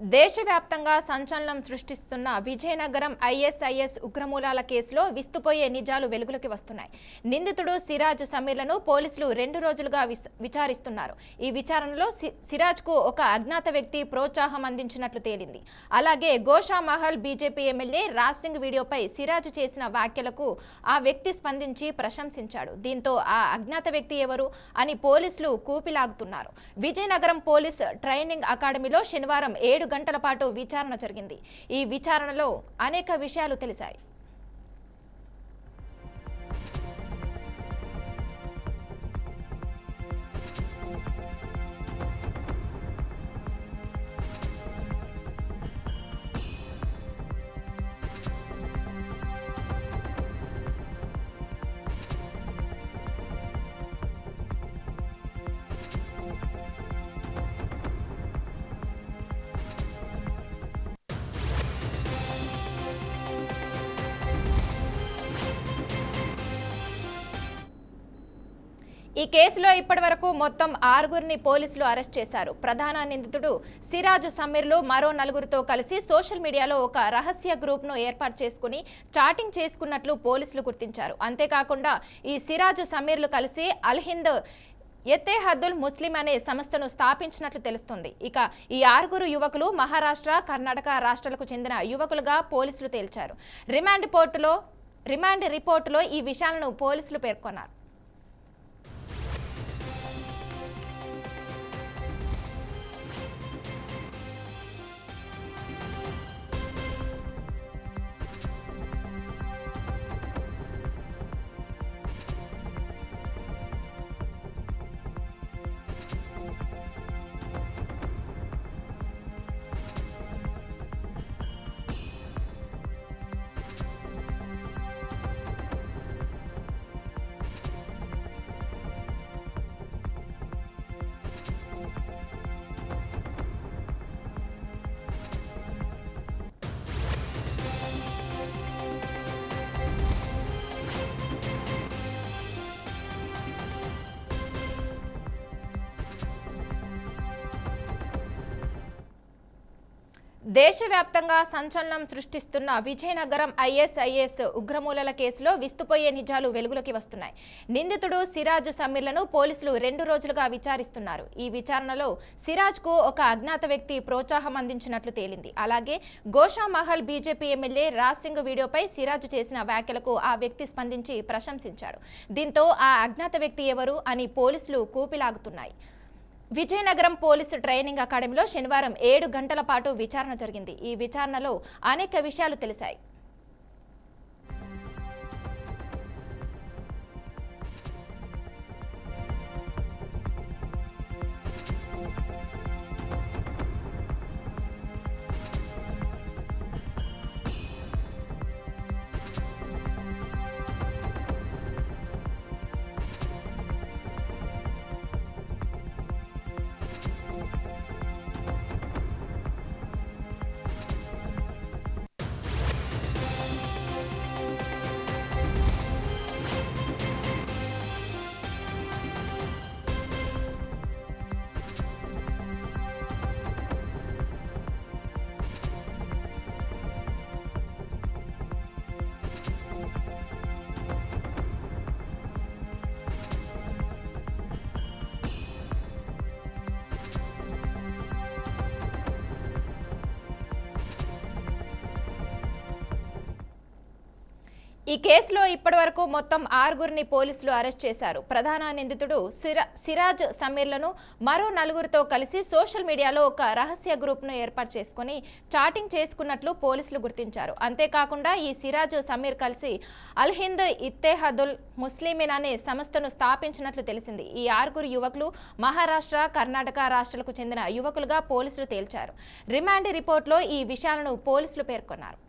దేశవ్యాప్తంగా సంచలనం సృష్టిస్తున్న విజయనగరం ఐఎస్ఐఎస్ ఉగ్రమూలాల కేసులో విస్తుపోయే నిజాలు వెలుగులోకి వస్తున్నాయి. నిందితుడు సిరాజ్ సమీర్లను పోలీసులు 2 రోజులుగా విచారిస్తున్నారు. ఈ విచారణలో సిరాజ్కు ఒక అజ్ఞాత వ్యక్తి ప్రోత్సాహం అందించినట్లు తేలింది. అలాగే గోషామహల్ బీజేపీ ఎమ్మెల్యే రాజ్ సింగ్ వీడియోపై సిరాజ్ చేసిన వ్యాఖ్యలకు ఆ వ్యక్తి స్పందించి ప్రశంసించాడు. దీంతో ఆ అజ్ఞాత వ్యక్తి ఎవరు అని పోలీసులు కూపిలాగుతున్నారు. విజయనగరం పోలీస్ ట్రైనింగ్ అకాడమీలో శనివారం 7 గంటల పాటు విచారణ జరిగింది. ఈ విచారణలో అనేక విషయాలు తెలిసాయి. ఈ కేసులో ఇప్పటివరకు మొత్తం 6గురిని పోలీసులు అరెస్ట్ చేశారు. ప్రధాన నిందితుడు సిరాజ్ సమీర్లు మరో 4గురితో కలిసి సోషల్ మీడియాలో ఒక రహస్య గ్రూప్ను ఏర్పాటు చేసుకుని చాటింగ్ చేసుకున్నట్లు పోలీసులు గుర్తించారు. అంతేకాకుండా ఈ సిరాజ్ సమీర్లు కలిసి అల్హింద్ ఎత్తేహద్దుల్ ముస్లిం అనే సంస్థను స్థాపించినట్లు తెలుస్తుంది. ఇక ఈ 6గురు యువకులు మహారాష్ట్ర, కర్ణాటక రాష్ట్రాలకు చెందిన యువకులుగా పోలీసులు తేల్చారు. రిమాండ్ రిపోర్టులో ఈ విషయాలను పోలీసులు పేర్కొన్నారు. దేశవ్యాప్తంగా సంచలనం సృష్టిస్తున్న విజయనగరం ఐఎస్ఐఎస్ ఉగ్రమూలాల కేసులో విస్తుపోయే నిజాలు వెలుగులోకి వస్తున్నాయి. నిందితుడు సిరాజ్ సమీర్లను పోలీసులు 2 రోజులుగా విచారిస్తున్నారు. ఈ విచారణలో సిరాజ్కు ఒక అజ్ఞాత వ్యక్తి ప్రోత్సాహం అందించినట్లు తేలింది. అలాగే గోషామహల్ బీజేపీ ఎమ్మెల్యే రాజ్ సింగ్ వీడియోపై సిరాజ్ చేసిన వ్యాఖ్యలకు ఆ వ్యక్తి స్పందించి ప్రశంసించాడు. దీంతో ఆ అజ్ఞాత వ్యక్తి ఎవరు అని పోలీసులు కూపిలాగుతున్నాయి. విజయనగరం పోలీసు ట్రైనింగ్ అకాడమీలో శనివారం 7 గంటల పాటు విచారణ జరిగింది. ఈ విచారణలో అనేక విషయాలు తెలిసాయి. ఈ కేసులో ఇప్పటివరకు మొత్తం 6గురిని పోలీసులు అరెస్ట్ చేశారు. ప్రధాన నిందితుడు సిరాజ్ సమీర్లను మరో 4గురితో కలిసి సోషల్ మీడియాలో ఒక రహస్య గ్రూప్ను ఏర్పాటు చేసుకుని చాటింగ్ చేసుకున్నట్లు పోలీసులు గుర్తించారు. అంతేకాకుండా ఈ సిరాజ్ సమీర్ కలిసి అల్హింద్ ఇత్తేహదుల్ ముస్లిమిన్ అనే సంస్థను స్థాపించినట్లు తెలిసింది. ఈ 6గురు యువకులు మహారాష్ట్ర, కర్ణాటక రాష్ట్రాలకు చెందిన యువకులుగా పోలీసులు తేల్చారు. రిమాండ్ రిపోర్టులో ఈ విషయాలను పోలీసులు పేర్కొన్నారు.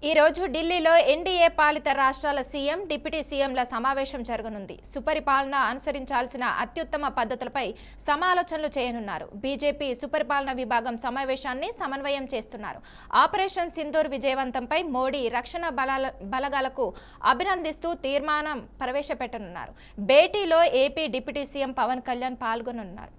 ఈ రోజు ఢిల్లీలో ఎన్డీఏ పాలిత రాష్ట్రాల సీఎం, డిప్యూటీ సీఎంల సమావేశం జరగనుంది. సుపరిపాలన అనుసరించాల్సిన అత్యుత్తమ పద్ధతులపై సమాలోచనలు చేయనున్నారు. బీజేపీ సుపరిపాలన విభాగం సమావేశాన్ని సమన్వయం చేస్తున్నారు. ఆపరేషన్ సింధూర్ విజయవంతంపై మోడీ రక్షణ బలగాలకు అభినందిస్తూ తీర్మానం ప్రవేశపెట్టనున్నారు. భేటీలో AP deputy CM Pawan Kalyan పాల్గొననున్నారు.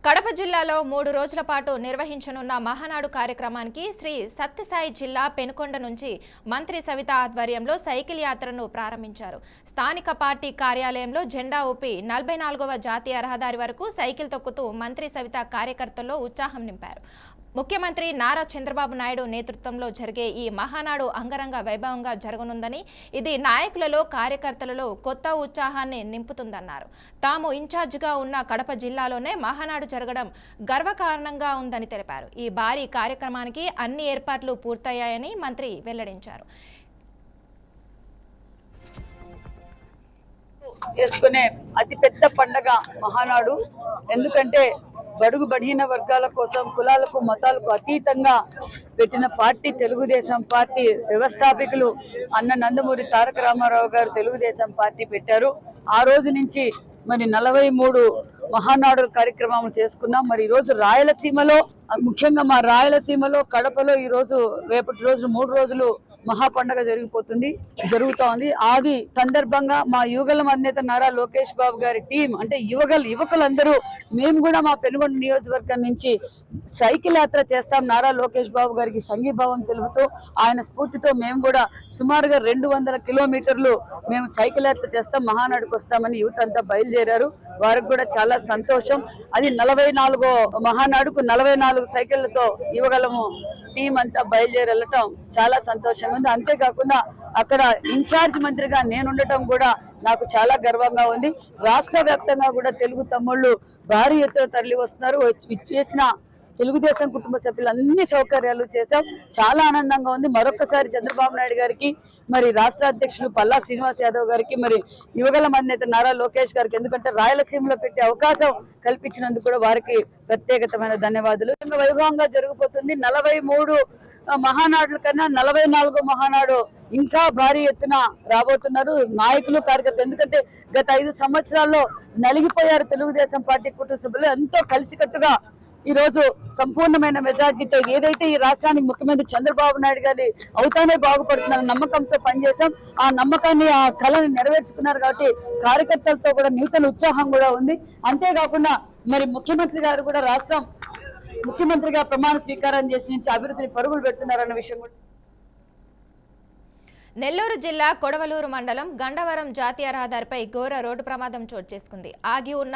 కడప జిల్లాలో 3 రోజుల పాటు నిర్వహించనున్న మహానాడు కార్యక్రమానికి శ్రీ సత్యసాయి జిల్లా పెనుకొండ నుంచి మంత్రి సవిత ఆధ్వర్యంలో సైకిల్ యాత్రను ప్రారంభించారు. స్థానిక పార్టీ కార్యాలయంలో జెండా ఊపి 44వ జాతీయ రహదారి వరకు సైకిల్ తొక్కుతూ మంత్రి సవిత కార్యకర్తల్లో ఉత్సాహం నింపారు. ముఖ్యమంత్రి నారా చంద్రబాబు నాయుడు నేతృత్వంలో జరిగే ఈ మహానాడు అంగరంగ వైభవంగా జరగనుందని, ఇది నాయకులలో, కార్యకర్తలలో కొత్త ఉత్సాహాన్ని నింపుతుందన్నారు. తాము ఇన్ఛార్జిగా ఉన్న కడప జిల్లాలోనే మహానాడు జరగడం గర్వకారణంగా ఉందని తెలిపారు. ఈ భారీ కార్యక్రమానికి అన్ని ఏర్పాట్లు పూర్తయ్యాయని మంత్రి వెల్లడించారు. చేసుకునే అతిపెద్ద పండగ మహానాడు. ఎందుకంటే బడుగు బలహీన వర్గాల కోసం, కులాలకు మతాలకు అతీతంగా పెట్టిన పార్టీ తెలుగుదేశం పార్టీ. వ్యవస్థాపకులు అన్న నందమూరి తారక రామారావు గారు తెలుగుదేశం పార్టీ పెట్టారు. ఆ రోజు నుంచి మరి 43 మహానాడు కార్యక్రమాలు చేసుకున్నాం. మరి ఈరోజు రాయలసీమలో, ముఖ్యంగా మా రాయలసీమలో కడపలో ఈరోజు రేపటి రోజు 3 రోజులు మహాపండగ జరుగుతూ ఉంది. ఆది సందర్భంగా మా యువగలం అధినేత నారా లోకేష్ బాబు గారి టీం, అంటే యువకులందరూ మేము కూడా మా పెనుగొండ నియోజకవర్గం నుంచి సైకిల్ యాత్ర చేస్తాం. నారా లోకేష్ బాబు గారికి సంఘీభావం తెలుపుతూ ఆయన స్ఫూర్తితో మేము కూడా సుమారుగా 200 కిలోమీటర్లు మేము సైకిల్ యాత్ర చేస్తాం, మహానాడుకు వస్తామని యూత్ అంతా బయలుదేరారు. వారికి కూడా చాలా సంతోషం. అది 44వ మహానాడుకు 44 సైకిళ్లతో యువగలము టీం అంతా బయలుదేరి వెళ్ళటం చాలా సంతోషంగా ఉంది. అంతేకాకుండా అక్కడ ఇన్ఛార్జ్ మంత్రిగా నేనుండటం కూడా నాకు చాలా గర్వంగా ఉంది. రాష్ట్ర వ్యాప్తంగా కూడా తెలుగు తమ్ముళ్ళు భారీ ఎత్తున తరలి వస్తున్నారు. చేసిన తెలుగుదేశం కుటుంబ సభ్యులు అన్ని సౌకర్యాలు చేశాం. చాలా ఆనందంగా ఉంది. మరొకసారి చంద్రబాబు నాయుడు గారికి, మరి రాష్ట్ర అధ్యక్షులు పల్లా శ్రీనివాస్ యాదవ్ గారికి, మరి యువగలం అధినేత నారా లోకేష్ గారికి, ఎందుకంటే రాయలసీమలో పెట్టే అవకాశం కల్పించినందుకు కూడా వారికి ప్రత్యేకమైన ధన్యవాదాలు. వైభవంగా జరిగిపోతుంది. 43 మహానాడుల కన్నా 44వ మహానాడు ఇంకా భారీ ఎత్తున రాబోతున్నారు నాయకులు, కార్యకర్తలు. ఎందుకంటే గత 5 సంవత్సరాల్లో నలిగిపోయారు తెలుగుదేశం పార్టీ కుటుంబ సభ్యులు. ఎంతో కలిసికట్టుగా ఈ రోజు సంపూర్ణమైన మెజార్టీతో ఏదైతే ఈ రాష్ట్రానికి ముఖ్యమంత్రి చంద్రబాబు నాయుడు గారి అవుతానే బాగుపడుతున్న నమ్మకంతో పనిచేశాం. ఆ నమ్మకాన్ని, ఆ కళని నెరవేర్చుకున్నారు. కాబట్టి కార్యకర్తలతో కూడా నూతన ఉత్సాహం కూడా ఉంది. అంతేకాకుండా మరి ముఖ్యమంత్రి గారు కూడా రాష్ట్రం ముఖ్యమంత్రిగా ప్రమాణ స్వీకారం చేసి నుంచి అభివృద్ధిని పరుగులు పెడుతున్నారన్న విషయం కూడా. నెల్లూరు జిల్లా కొడవలూరు మండలం గండవరం జాతీయ రహదారిపై ఘోర రోడ్డు ప్రమాదం చోటు చేసుకుంది. ఆగి ఉన్న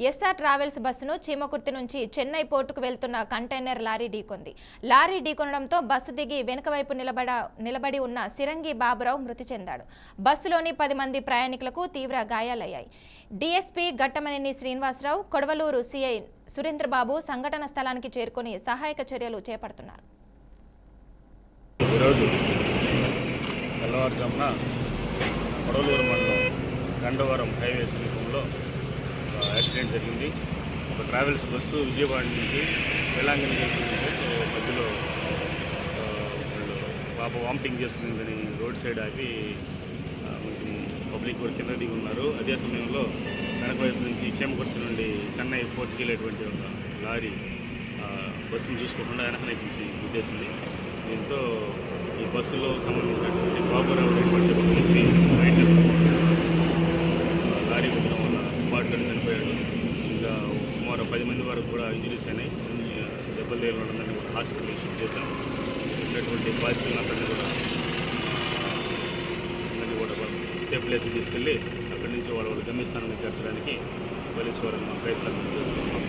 ఎస్ఆర్ ట్రావెల్స్ బస్సును చీమకుర్తి నుంచి చెన్నై పోర్టుకు వెళ్తున్న కంటైనర్ లారీ ఢీకొంది. లారీ ఢీకొనడంతో బస్సు దిగి వెనుక వైపు నిలబడి ఉన్న సిరంగి బాబురావు మృతి చెందాడు. బస్సులోని 10 మంది ప్రయాణికులకు తీవ్ర గాయాలయ్యాయి. డీఎస్పీ ఘట్టమనేని శ్రీనివాసరావు, కొడవలూరు సిఐ సురేంద్రబాబు సంఘటన స్థలానికి చేరుకుని సహాయక చర్యలు చేపడుతున్నారు. తెల్లవారుజామున కొడవలూరు మండలం గండవరం హైవే సమీపంలో యాక్సిడెంట్ జరిగింది. ఒక ట్రావెల్స్ బస్సు విజయవాడ నుంచి వేలాంగిని వెళ్తుంటే మధ్యలో పాప వామిటింగ్ చేసుకుందని రోడ్ సైడ్ ఆపి కొంచెం పబ్లిక్ కూడా కింద దిగి ఉన్నారు. అదే సమయంలో వెనక వైపు నుంచి చీమకుర్తి నుండి చెన్నై పోర్టుకి వెళ్ళేటువంటి ఒక లారీ బస్సును చూసుకోకుండా వెనక నుంచి గుద్దేసింది. దీంతో ఈ బస్సులో సంబంధించినటువంటి బాబురావు అనేటువంటి ఒక వ్యక్తి లారీ ఉండడం వల్ల స్పాట్లో చనిపోయాడు. ఇంకా సుమారు 10 మంది వరకు కూడా ఇంజరీస్ అయినాయి. దెబ్బలు తేలడందని కూడా హాస్పిటల్ షిఫ్ట్ చేశాం. ఉన్నటువంటి బాధితులందరినీ కూడా సేఫ్ ప్లేస్కి తీసుకెళ్ళి అక్కడి నుంచి వాళ్ళ గమ్యస్థానాన్ని చేర్చడానికి పోలీసు వారు మా ప్రయత్నాలు చేస్తున్నాం.